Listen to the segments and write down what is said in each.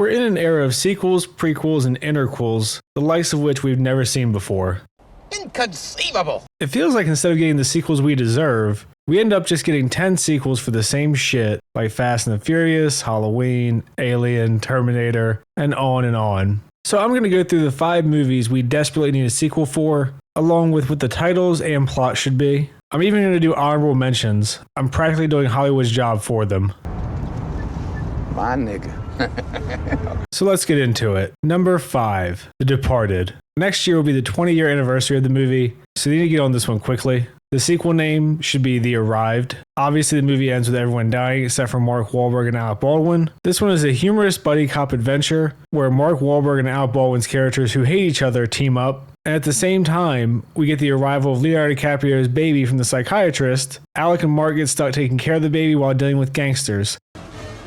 We're in an era of sequels, prequels, and interquels, the likes of which we've never seen before. Inconceivable! It feels like instead of getting the sequels we deserve, we end up just getting 10 sequels for the same shit, like Fast and the Furious, Halloween, Alien, Terminator, and on and on. So I'm going to go through the 5 movies we desperately need a sequel for, along with what the titles and plot should be. I'm even going to do honorable mentions. I'm practically doing Hollywood's job for them. My nigga. So let's get into it. Number 5, The Departed. Next year will be the 20-year anniversary of the movie, so you need to get on this one quickly. The sequel name should be The Arrived. Obviously, the movie ends with everyone dying except for Mark Wahlberg and Alec Baldwin. This one is a humorous buddy cop adventure where Mark Wahlberg and Alec Baldwin's characters who hate each other team up. And at the same time, we get the arrival of Leonardo DiCaprio's baby from the psychiatrist. Alec and Mark get stuck taking care of the baby while dealing with gangsters.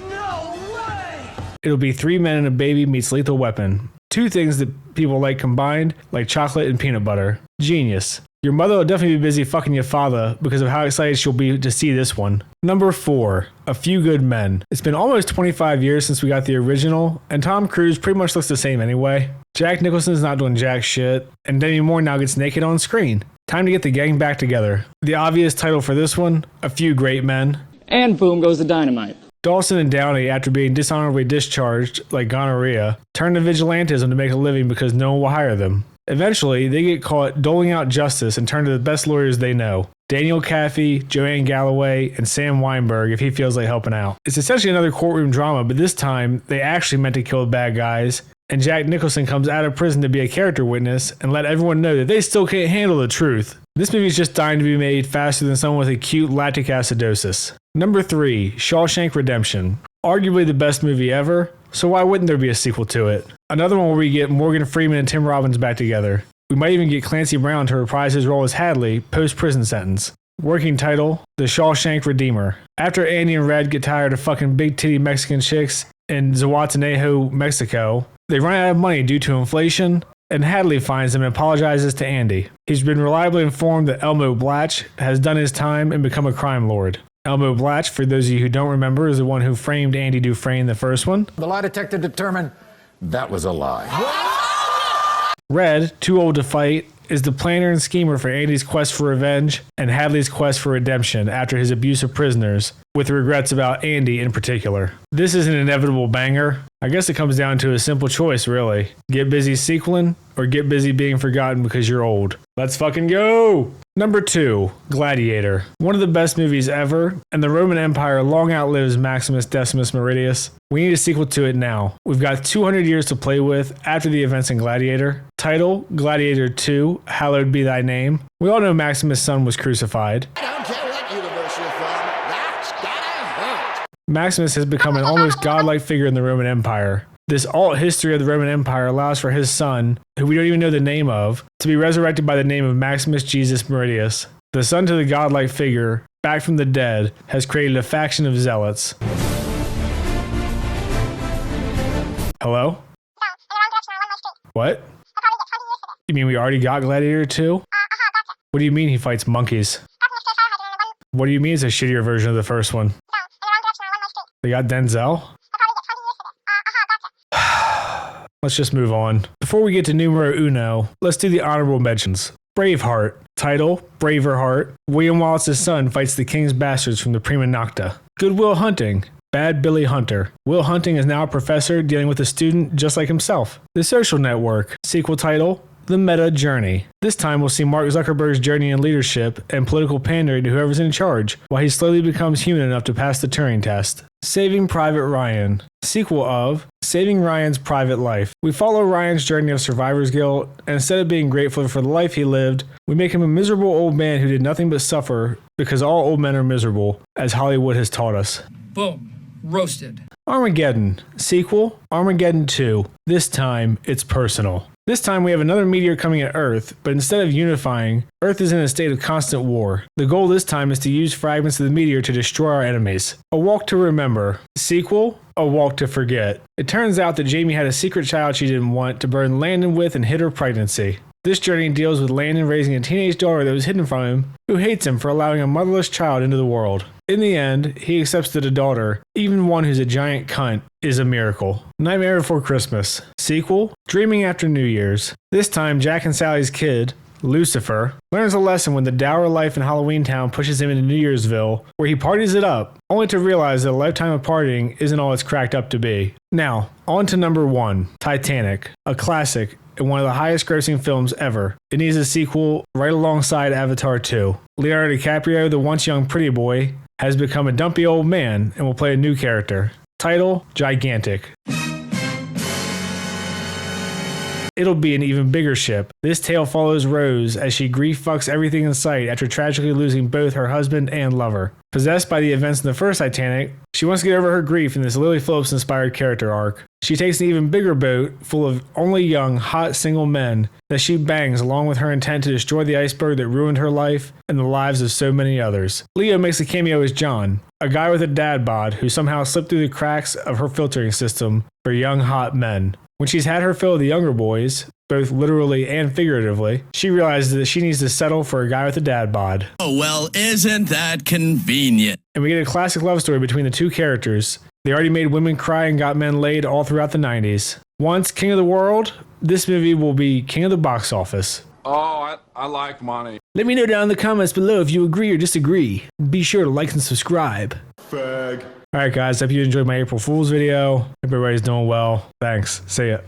No way! It'll be 3 men and a baby meets Lethal Weapon. 2 things that people like combined, like chocolate and peanut butter. Genius. Your mother will definitely be busy fucking your father because of how excited she'll be to see this one. Number 4, A Few Good Men. It's been almost 25 years since we got the original, and Tom Cruise pretty much looks the same anyway. Jack Nicholson's not doing jack shit, and Demi Moore now gets naked on screen. Time to get the gang back together. The obvious title for this one, A Few Great Men. And boom goes the dynamite. Dawson and Downey, after being dishonorably discharged, like gonorrhea, turn to vigilantism to make a living because no one will hire them. Eventually, they get caught doling out justice and turn to the best lawyers they know. Daniel Caffey, Joanne Galloway, and Sam Weinberg if he feels like helping out. It's essentially another courtroom drama, but this time, they actually meant to kill the bad guys, and Jack Nicholson comes out of prison to be a character witness and let everyone know that they still can't handle the truth. This movie's just dying to be made faster than someone with acute lactic acidosis. Number 3, Shawshank Redemption. Arguably the best movie ever, so why wouldn't there be a sequel to it? Another one where we get Morgan Freeman and Tim Robbins back together. We might even get Clancy Brown to reprise his role as Hadley post-prison sentence. Working title, The Shawshank Redeemer. After Andy and Red get tired of fucking big-titty Mexican chicks in Zihuatanejo, Mexico, they run out of money due to inflation, and Hadley finds them and apologizes to Andy. He's been reliably informed that Elmo Blatch has done his time and become a crime lord. Elmo Blatch, for those of you who don't remember, is the one who framed Andy Dufresne in the first one. The lie detector determined that was a lie. Red, too old to fight, is the planner and schemer for Andy's quest for revenge and Hadley's quest for redemption after his abuse of prisoners, with regrets about Andy in particular. This is an inevitable banger. I guess it comes down to a simple choice, really. Get busy sequeling or get busy being forgotten because you're old. Let's fucking go! Number 2, Gladiator. One of the best movies ever, and the Roman Empire long outlives Maximus Decimus Meridius. We need a sequel to it now. We've got 200 years to play with after the events in Gladiator. Title, Gladiator 2, Hallowed Be Thy Name. We all know Maximus' son was crucified. I don't care what universe you're from, that's gotta hurt. Maximus has become an almost godlike figure in the Roman Empire. This alt history of the Roman Empire allows for his son, who we don't even know the name of, to be resurrected by the name of Maximus Jesus Meridius. The son to the godlike figure, back from the dead, has created a faction of zealots. Hello? What? You mean we already got Gladiator 2? What do you mean he fights monkeys? What do you mean it's a shittier version of the first one? They got Denzel? Let's just move on. Before we get to numero uno, let's do the honorable mentions. Braveheart. Title, Braverheart. William Wallace's son fights the king's bastards from the Prima Nocta. Good Will Hunting. Bad Billy Hunter. Will Hunting is now a professor dealing with a student just like himself. The Social Network. Sequel title, The Meta Journey. This time we'll see Mark Zuckerberg's journey in leadership and political pandering to whoever's in charge, while he slowly becomes human enough to pass the Turing test. Saving Private Ryan. Sequel of Saving Ryan's Private Life. We follow Ryan's journey of survivor's guilt, and instead of being grateful for the life he lived, we make him a miserable old man who did nothing but suffer because all old men are miserable, as Hollywood has taught us. Boom. Roasted. Armageddon. Sequel, Armageddon 2. This time, it's personal. This time we have another meteor coming at Earth, but instead of unifying, Earth is in a state of constant war. The goal this time is to use fragments of the meteor to destroy our enemies. A Walk to Remember. Sequel, A Walk to Forget. It turns out that Jamie had a secret child she didn't want to burden Landon with and hid her pregnancy. This journey deals with Landon raising a teenage daughter that was hidden from him, who hates him for allowing a motherless child into the world. In the end, he accepts that a daughter, even one who's a giant cunt, is a miracle. Nightmare Before Christmas. Sequel, Dreaming After New Year's. This time, Jack and Sally's kid, Lucifer, learns a lesson when the dour life in Halloween Town pushes him into New Year'sville, where he parties it up, only to realize that a lifetime of partying isn't all it's cracked up to be. Now, on to number 1, Titanic, a classic and one of the highest grossing films ever. It needs a sequel right alongside Avatar 2. Leonardo DiCaprio, the once young pretty boy, has become a dumpy old man and will play a new character. Title, Gigantic. It'll be an even bigger ship. This tale follows Rose as she grief fucks everything in sight after tragically losing both her husband and lover. Possessed by the events in the first Titanic, she wants to get over her grief in this Lily Phillips-inspired character arc. She takes an even bigger boat full of only young, hot single men that she bangs along with her intent to destroy the iceberg that ruined her life and the lives of so many others. Leo makes a cameo as John, a guy with a dad bod who somehow slipped through the cracks of her filtering system for young, hot men. When she's had her fill of the younger boys, both literally and figuratively, she realizes that she needs to settle for a guy with a dad bod. Oh, well, isn't that convenient? And we get a classic love story between the two characters. They already made women cry and got men laid all throughout the 90s. Once king of the world, this movie will be king of the box office. Oh, I like money. Let me know down in the comments below if you agree or disagree. Be sure to like and subscribe. Fag. Alright guys, hope you enjoyed my April Fool's video. Hope everybody's doing well. Thanks. See ya.